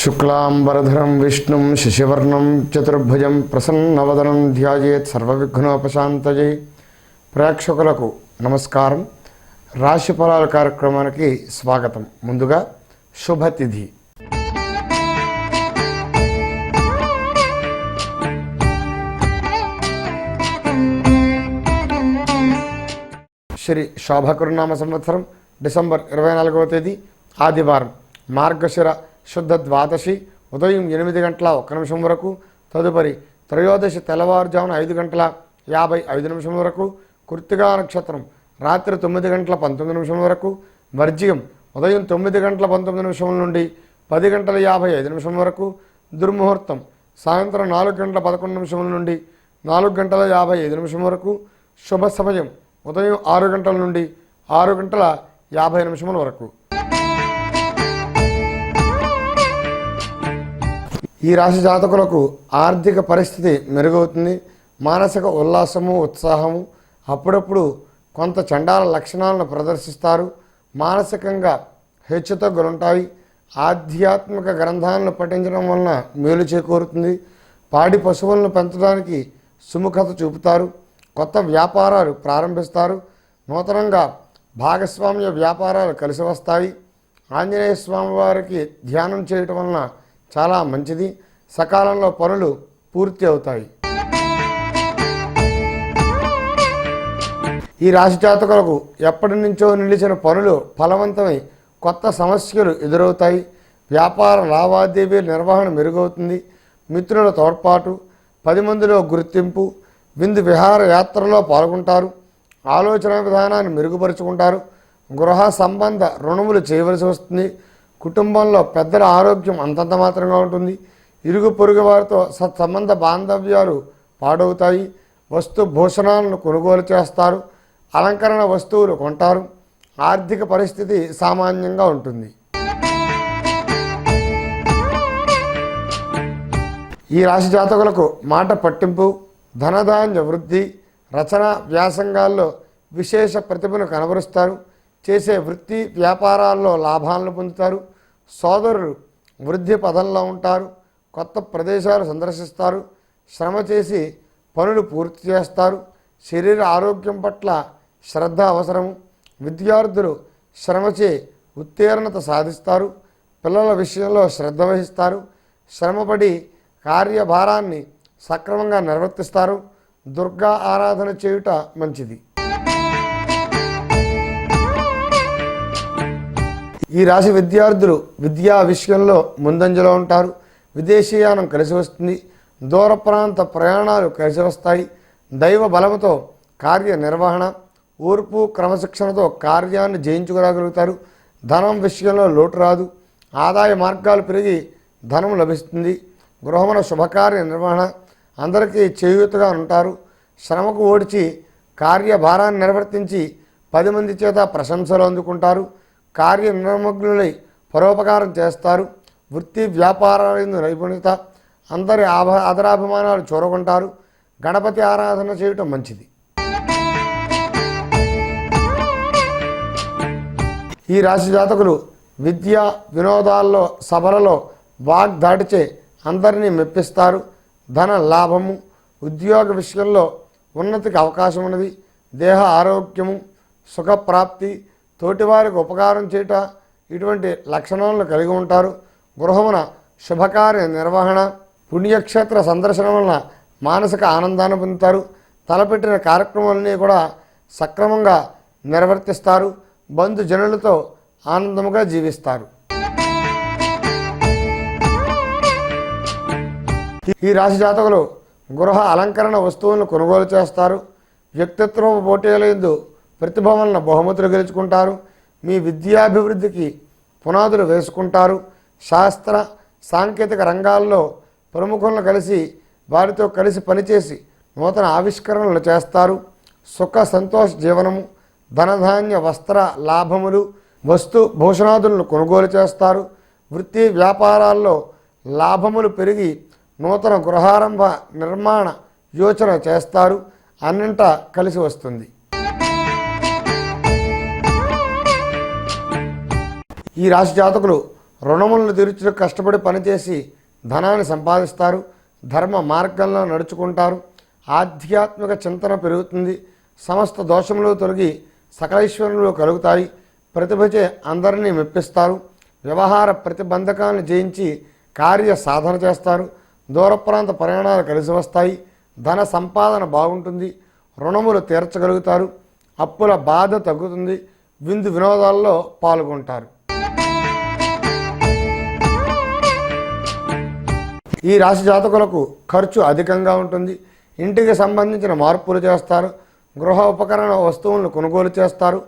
శుక్లాంబరధరం విష్ణుం శశివర్ణం చతుర్భుజం ప్రసన్నవదనం ధ్యాయేత్ సర్వవిఘ్నోపశాంతయే. ప్రేక్షకులకు నమస్కారం. రాశి ఫలాల కార్యక్రమానికి స్వాగతం. ముందుగా శుభతిథి. శ్రీ శోభకృనామ సంవత్సరం డిసెంబర్ 24వ తేదీ ఆదివారం, మార్గశిర శుద్ధ ద్వాదశి ఉదయం 8 గంటల 1 నిమిషం వరకు, తదుపరి త్రయోదశి తెల్లవారుజామున 5 గంటల 55 నిమిషం వరకు, కృత్తికా నక్షత్రం రాత్రి 9 గంటల 19 నిమిషం వరకు, వర్జ్యం ఉదయం 9 గంటల 19 నిమిషం నుండి 10 గంటల 55 నిమిషం వరకు, దుర్ముహూర్తం సాయంత్రం 4 గంటల 11 నిమిషం నుండి 4 గంటల 55 నిమిషం వరకు, శుభ సమయం ఉదయం 6 గంటల నుండి 6 గంటల 50 నిమిషముల వరకు. ఈ రాశి జాతకులకు ఆర్థిక పరిస్థితి మెరుగవుతుంది. మానసిక ఉల్లాసము, ఉత్సాహము, అప్పుడప్పుడు కొంత చండాల లక్షణాలను ప్రదర్శిస్తారు. మానసికంగా హెచ్చుతగ్గులుంటాయి. ఆధ్యాత్మిక గ్రంథాలను పఠించడం వలన మేలు చేకూరుతుంది. పాడి పశువులను పెంచడానికి సుముఖత చూపుతారు. కొత్త వ్యాపారాలు ప్రారంభిస్తారు. నూతనంగా భాగస్వామ్య వ్యాపారాలు కలిసి వస్తాయి. ఆంజనేయ స్వామి వారికి ధ్యానం చేయటం వలన చాలా మంచిది. సకాలంలో పనులు పూర్తి అవుతాయి. ఈ రాశి జాతకులకు ఎప్పటి నుంచో నిలిచిన పనులు ఫలవంతమై కొత్త సమస్యలు ఎదురవుతాయి. వ్యాపార లావాదేవీల నిర్వహణ మెరుగవుతుంది. మిత్రుల తోడ్పాటు, 10 మందిలో గుర్తింపు, విందు విహార యాత్రలో పాల్గొంటారు. ఆలోచన విధానాన్ని మెరుగుపరుచుకుంటారు. గృహ సంబంధ రుణములు చేయవలసి వస్తుంది. కుటుంబంలో పెద్దల ఆరోగ్యం అంతంత మాత్రంగా ఉంటుంది. ఇరుగు పొరుగు వారితో సత్సంబంధ బాంధవ్యాలు పాడవుతాయి. వస్తు భూషణాలను కొనుగోలు చేస్తారు. అలంకరణ వస్తువులు కొంటారు. ఆర్థిక పరిస్థితి సామాన్యంగా ఉంటుంది. ఈ రాశి జాతకులకు మాట పట్టింపు, ధనధాన్య వృద్ధి, రచన వ్యాసంగాల్లో విశేష ప్రతిభను కనబరుస్తారు. చేసే వృత్తి వ్యాపారాల్లో లాభాలను పొందుతారు. సోదరులు వృద్ధి పదంలో ఉంటారు. కొత్త ప్రదేశాలు సందర్శిస్తారు. శ్రమ చేసి పనులు పూర్తి చేస్తారు. శరీర ఆరోగ్యం పట్ల శ్రద్ధ అవసరము. విద్యార్థులు శ్రమచే ఉత్తీర్ణత సాధిస్తారు. పిల్లల విషయంలో శ్రద్ధ వహిస్తారు. శ్రమపడి కార్యభారాన్ని సక్రమంగా నిర్వర్తిస్తారు. దుర్గా ఆరాధన చేయుట మంచిది. ఈ రాశి విద్యార్థులు విద్యా విషయంలో ముందంజలో ఉంటారు. విదేశీయానం కలిసి వస్తుంది. దూర ప్రాంత ప్రయాణాలు కలిసి వస్తాయి. దైవ బలముతో కార్య నిర్వహణ, ఓర్పు క్రమశిక్షణతో కార్యాన్ని జయించుకోగలుగుతారు. ధనం విషయంలో లోటు రాదు. ఆదాయ మార్గాలు పెరిగి ధనం లభిస్తుంది. గృహమున శుభకార్య నిర్వహణ, అందరికీ చేయూతగా ఉంటారు. శ్రమకు ఓడిచి కార్యభారాన్ని నిర్వర్తించి 10 మంది చేత ప్రశంసలు అందుకుంటారు. కార్య నిర్మగ్నులై పరోపకారం చేస్తారు. వృత్తి వ్యాపారాల నైపుణ్యత, అందరి ఆదరాభిమానాలు చూరగొంటారు. గణపతి ఆరాధన చేయటం మంచిది. ఈ రాశి జాతకులు విద్య వినోదాల్లో సభలలో వాగ్దాటిచే అందరినీ మెప్పిస్తారు. ధన లాభము, ఉద్యోగ విషయంలో ఉన్నతికి అవకాశం ఉన్నది. దేహ ఆరోగ్యము, సుఖప్రాప్తి, తోటివారికి ఉపకారం చేయట, ఇటువంటి లక్షణాలను కలిగి ఉంటారు. గృహమున శుభకార్య నిర్వహణ, పుణ్యక్షేత్ర సందర్శనం వలన మానసిక ఆనందాన్ని పొందుతారు. తలపెట్టిన కార్యక్రమాలన్నీ కూడా సక్రమంగా నిర్వర్తిస్తారు. బంధుజనులతో ఆనందముగా జీవిస్తారు. ఈ రాశి జాతకులు గృహ అలంకరణ వస్తువులను కొనుగోలు చేస్తారు. వ్యక్తిత్వ పోటీలందు ప్రతిభ వలన బహుమతులు గెలుచుకుంటారు. మీ విద్యాభివృద్ధికి పునాదులు వేసుకుంటారు. శాస్త్ర సాంకేతిక రంగాల్లో ప్రముఖులను కలిసి వారితో కలిసి పనిచేసి నూతన ఆవిష్కరణలు చేస్తారు. సుఖ సంతోష జీవనము, ధనధాన్య వస్త్ర లాభములు, వస్తు భూషణాదులను కొనుగోలు చేస్తారు. వృత్తి వ్యాపారాల్లో లాభములు పెరిగి నూతన గృహారంభ నిర్మాణ యోచన చేస్తారు. అన్నింటా కలిసి వస్తుంది. ఈ రాశి జాతకులు రుణములను తీర్చుటకు కష్టపడి పనిచేసి ధనాన్ని సంపాదిస్తారు. ధర్మ మార్గంలో నడుచుకుంటారు. ఆధ్యాత్మిక చింతన పెరుగుతుంది. సమస్త దోషములు తొలగి సకలైశ్వర్యములు కలుగుతాయి. ప్రతిభచే అందరినీ మెప్పిస్తారు. వ్యవహార ప్రతిబంధకాలను జయించి కార్య సాధన చేస్తారు. దూర ప్రాంత ప్రయాణాలు కలిసి వస్తాయి. ధన సంపాదన బాగుంటుంది. రుణములు తీర్చగలుగుతారు. అప్పుల బాధ తగ్గుతుంది. విందు వినోదాల్లో పాల్గొంటారు. ఈ రాశి జాతకులకు ఖర్చు అధికంగా ఉంటుంది. ఇంటికి సంబంధించిన మార్పులు చేస్తారు. గృహ ఉపకరణ వస్తువులను కొనుగోలు చేస్తారు.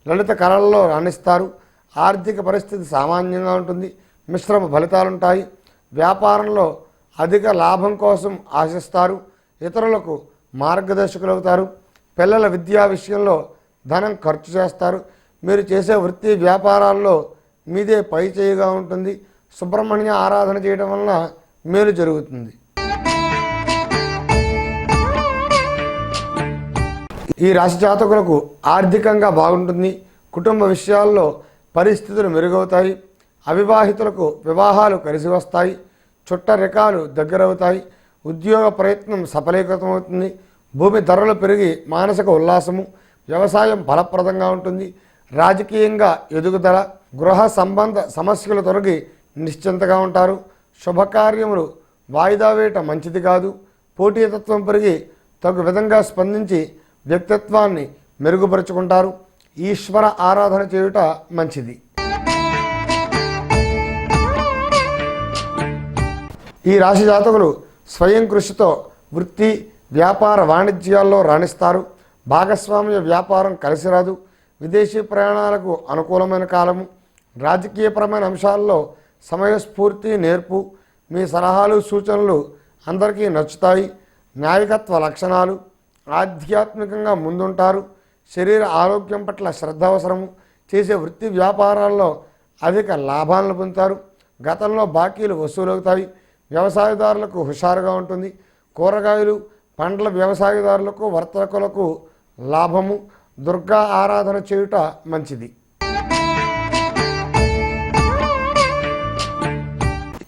లలిత కళల్లో రాణిస్తారు. ఆర్థిక పరిస్థితి సామాన్యంగా ఉంటుంది. మిశ్రమ ఫలితాలుంటాయి. వ్యాపారంలో అధిక లాభం కోసం ఆశిస్తారు. ఇతరులకు మార్గదర్శకులవుతారు. పిల్లల విద్యా విషయంలో ధనం ఖర్చు చేస్తారు. మీరు చేసే వృత్తి వ్యాపారాల్లో మీదే పై చేయిగా ఉంటుంది. సుబ్రహ్మణ్య ఆరాధన చేయడం వలన మేలు జరుగుతుంది. ఈ రాశి జాతకులకు ఆర్థికంగా బాగుంటుంది. కుటుంబ విషయాల్లో పరిస్థితులు మెరుగవుతాయి. అవివాహితులకు వివాహాలు కలిసి వస్తాయి. చుట్టరికాలు దగ్గరవుతాయి. ఉద్యోగ ప్రయత్నం సఫలీకృతమవుతుంది. భూమి ధరలు పెరిగి మానసిక ఉల్లాసము. వ్యవసాయం ఫలప్రదంగా ఉంటుంది. రాజకీయంగా ఎదుగుదల. గృహ సంబంధ సమస్యలు తొలగి నిశ్చింతగా ఉంటారు. శుభకార్యములు వాయిదా వేయటం మంచిది కాదు. పోటీతత్వం పెరిగి తగు విధంగా స్పందించి వ్యక్తిత్వాన్ని మెరుగుపరుచుకుంటారు. ఈశ్వర ఆరాధన చేయుట మంచిది. ఈ రాశి జాతకులు స్వయం కృషితో వృత్తి వ్యాపార వాణిజ్యాల్లో రాణిస్తారు. భాగస్వామ్య వ్యాపారం కలిసిరాదు. విదేశీ ప్రయాణాలకు అనుకూలమైన కాలము. రాజకీయపరమైన అంశాల్లో సమయస్ఫూర్తి నేర్పు. మీ సలహాలు సూచనలు అందరికీ నచ్చుతాయి. నాయకత్వ లక్షణాలు. ఆధ్యాత్మికంగా ముందుంటారు. శరీర ఆరోగ్యం పట్ల శ్రద్ధ అవసరము. చేసే వృత్తి వ్యాపారాల్లో అధిక లాభాలను పొందుతారు. గతంలో బాకీలు వసూలవుతాయి. వ్యవసాయదారులకు హుషారుగా ఉంటుంది. కూరగాయలు పండ్ల వ్యవసాయదారులకు వర్తకులకు లాభము. దుర్గా ఆరాధన చేయుట మంచిది.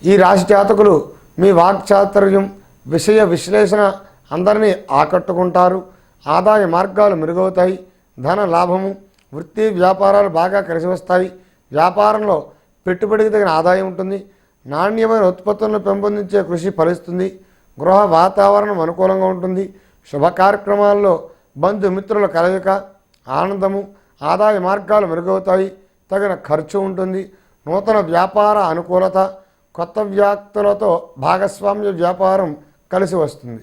ఈ రాశి జాతకులు మీ వాక్చాతుర్యం విషయ విశ్లేషణ అందరినీ ఆకట్టుకుంటారు. ఆదాయ మార్గాలు మెరుగవుతాయి. ధన లాభము. వృత్తి వ్యాపారాలు బాగా కలిసి వస్తాయి. వ్యాపారంలో పెట్టుబడికి తగిన ఆదాయం ఉంటుంది. నాణ్యమైన ఉత్పత్తులను పెంపొందించే కృషి ఫలిస్తుంది. గృహ వాతావరణం అనుకూలంగా ఉంటుంది. శుభ కార్యక్రమాల్లో బంధుమిత్రుల కలయిక ఆనందము. ఆదాయ మార్గాలు మెరుగవుతాయి. తగిన ఖర్చు ఉంటుంది. నూతన వ్యాపార అనుకూలత. కొత్త వ్యక్తులతో భాగస్వామ్య వ్యాపారం కలిసి వస్తుంది.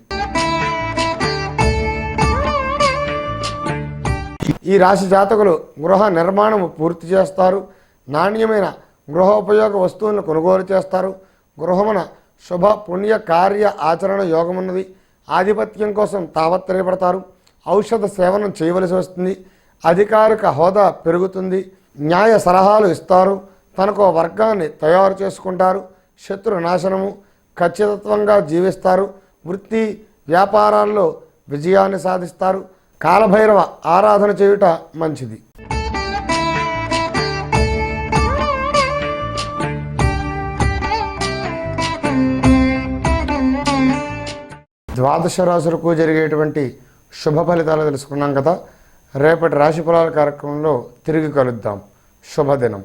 ఈ రాశి జాతకులు గృహ నిర్మాణం పూర్తి చేస్తారు. నాణ్యమైన గృహోపయోగ వస్తువులను కొనుగోలు చేస్తారు. గృహమున శుభ పుణ్య కార్య ఆచరణ యోగమున్నది. ఆధిపత్యం కోసం తాపత్రయపడతారు. ఔషధ సేవనం చేయవలసి వస్తుంది. అధికారిక హోదా పెరుగుతుంది. న్యాయ సలహాలు ఇస్తారు. తనకు వర్గాన్ని తయారు చేసుకుంటారు. శత్రు నాశనము. ఖచ్చితత్వంగా జీవిస్తారు. వృత్తి వ్యాపారాల్లో విజయాన్ని సాధిస్తారు. కాలభైరవ ఆరాధన చేయుట మంచిది. ద్వాదశ రాశులకు జరిగేటువంటి శుభ ఫలితాలు తెలుసుకున్నాం కదా. రేపటి రాశి ఫలాల కార్యక్రమంలో తిరిగి కలుద్దాం. శుభదినం.